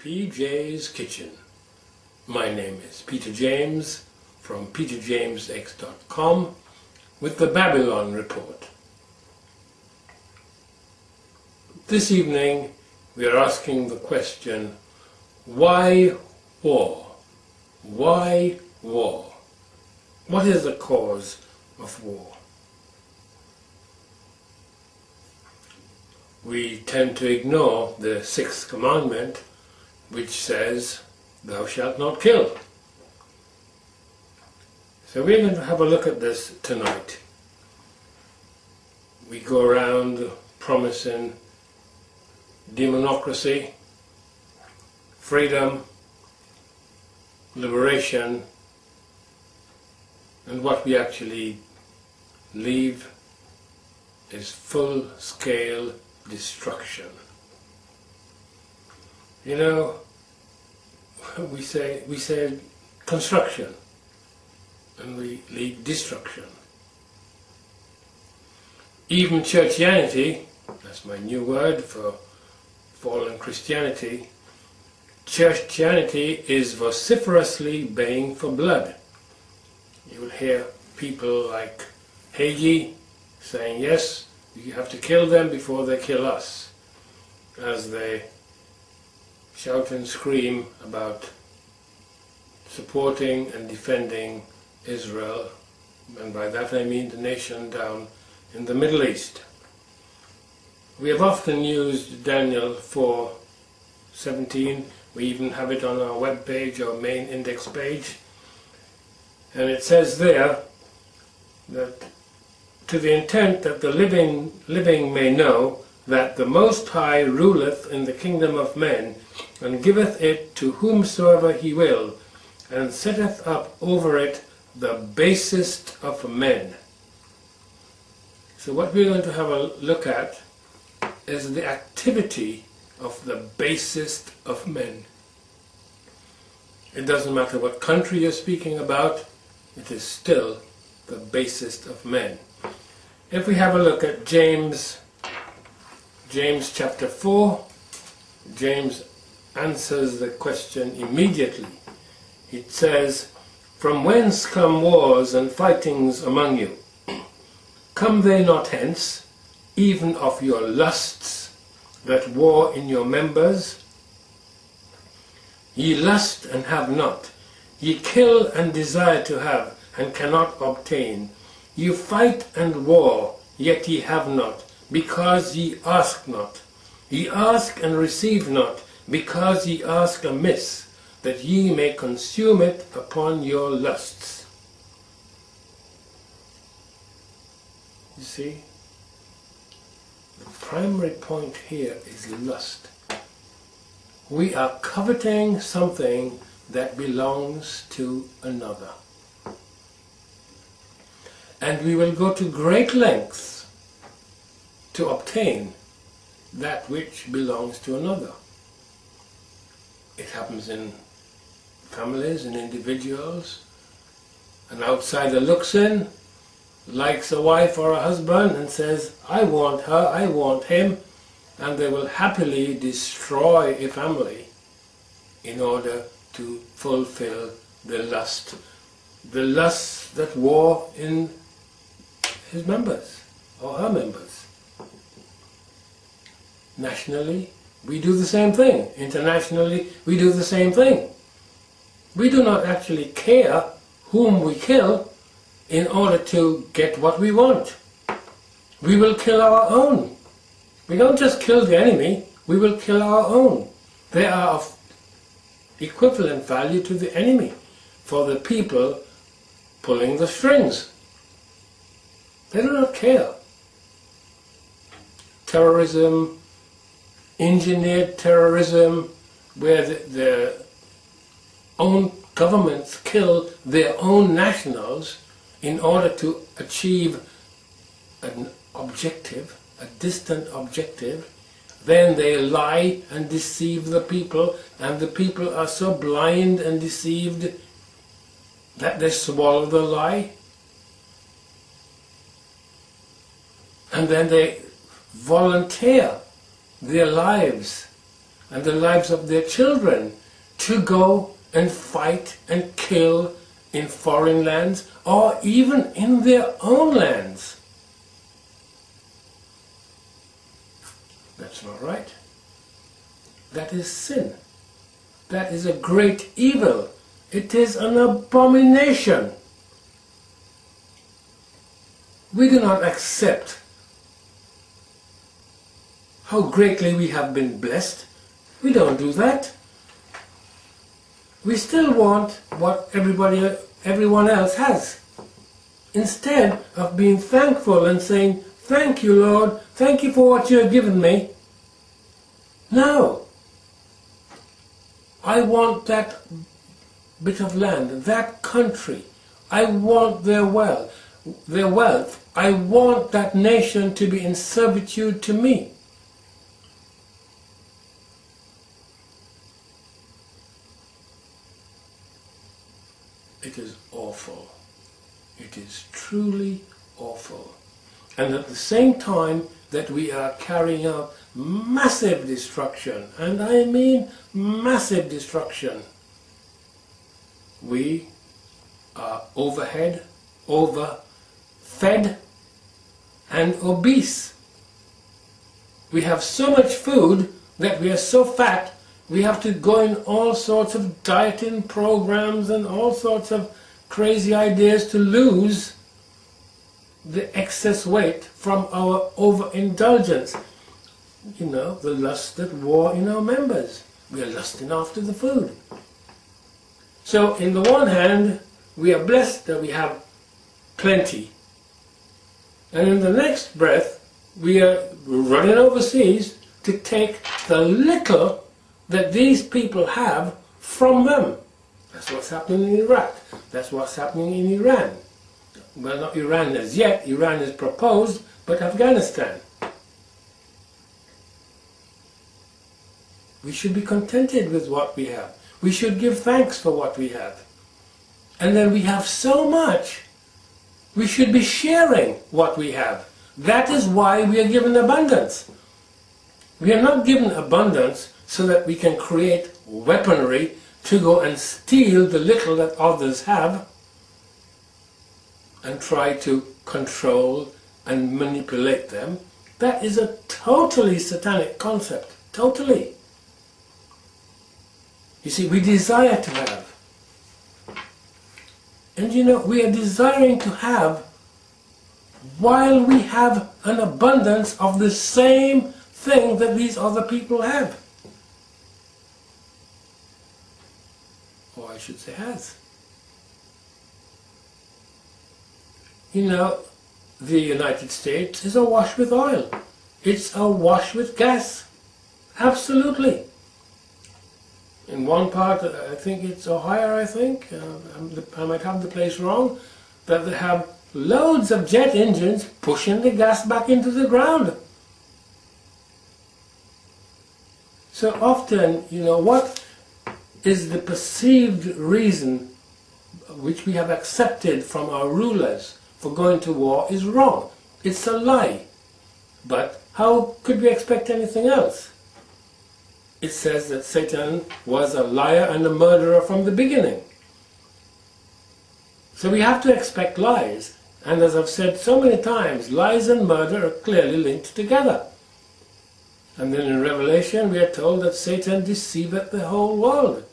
PJ's Kitchen. My name is Peter James from peterjamesx.com with the Babylon Report. This evening we are asking the question, why war? Why war? What is the cause of war? We tend to ignore the sixth commandment, which says, "Thou shalt not kill." So we're going to have a look at this tonight. We go around promising democracy, freedom, liberation, and what we actually leave is full-scale destruction. You know, we say construction, and we leave destruction. Even churchianity, that's my new word for fallen Christianity, churchianity is vociferously baying for blood. You will hear people like Hagee saying, yes, you have to kill them before they kill us, as they shout and scream about supporting and defending Israel, and by that I mean the nation down in the Middle East. We have often used Daniel 4:17. We even have it on our web page, our main index page, and it says there that to the intent that the living may know that the Most High ruleth in the kingdom of men, and giveth it to whomsoever he will, and setteth up over it the basest of men. So what we're going to have a look at is the activity of the basest of men. It doesn't matter what country you're speaking about, it is still the basest of men. If we have a look at James chapter 4, James answers the question immediately. It says, "From whence come wars and fightings among you? Come they not hence, even of your lusts that war in your members? Ye lust and have not, ye kill and desire to have, and cannot obtain. You fight and war, yet ye have not, because ye ask not. Ye ask and receive not, because ye ask amiss, that ye may consume it upon your lusts." You see, the primary point here is lust. We are coveting something that belongs to another. And we will go to great lengths to obtain that which belongs to another. It happens in families and individuals. An outsider looks in, likes a wife or a husband and says, "I want her, I want him," and they will happily destroy a family in order to fulfill the lust that war in his members or her members. Nationally, we do the same thing. Internationally, we do the same thing. We do not actually care whom we kill in order to get what we want. We will kill our own. We don't just kill the enemy, we will kill our own. They are of equivalent value to the enemy for the people pulling the strings. They do not care. Terrorism, engineered terrorism, where their own governments kill their own nationals in order to achieve an objective, a distant objective, then they lie and deceive the people, and the people are so blind and deceived that they swallow the lie, and then they volunteer their lives and the lives of their children to go and fight and kill in foreign lands or even in their own lands. That's not right. That is sin. That is a great evil. It is an abomination. We do not accept how greatly we have been blessed. We don't do that. We still want what everyone else has. Instead of being thankful and saying, "Thank you, Lord, thank you for what you have given me." No. I want that bit of land, that country. I want their wealth. I want that nation to be in servitude to me. It is awful. It is truly awful. And at the same time that we are carrying out massive destruction, and I mean massive destruction, we are overfed and obese. We have so much food that we are so fat we have to go in all sorts of dieting programs and all sorts of crazy ideas to lose the excess weight from our overindulgence. You know, the lust that war in our members. We are lusting after the food. So, in the one hand, we are blessed that we have plenty. And in the next breath, we are running overseas to take the little that these people have from them. That's what's happening in Iraq. That's what's happening in Iran. Well, not Iran as yet. Iran is proposed, but Afghanistan. We should be contented with what we have. We should give thanks for what we have. And then we have so much. We should be sharing what we have. That is why we are given abundance. We are not given abundance so that we can create weaponry to go and steal the little that others have and try to control and manipulate them. That is a totally satanic concept. Totally. You see, we desire to have. And you know, we are desiring to have while we have an abundance of the same thing that these other people have. Or I should say has. You know, the United States is awash with oil. It's awash with gas. Absolutely. In one part, I think it's Ohio, I might have the place wrong, that they have loads of jet engines pushing the gas back into the ground. So often, you know, what is the perceived reason which we have accepted from our rulers for going to war is wrong. It's a lie. But how could we expect anything else? It says that Satan was a liar and a murderer from the beginning. So we have to expect lies. And as I've said so many times, lies and murder are clearly linked together. And then in Revelation we are told that Satan deceiveth the whole world.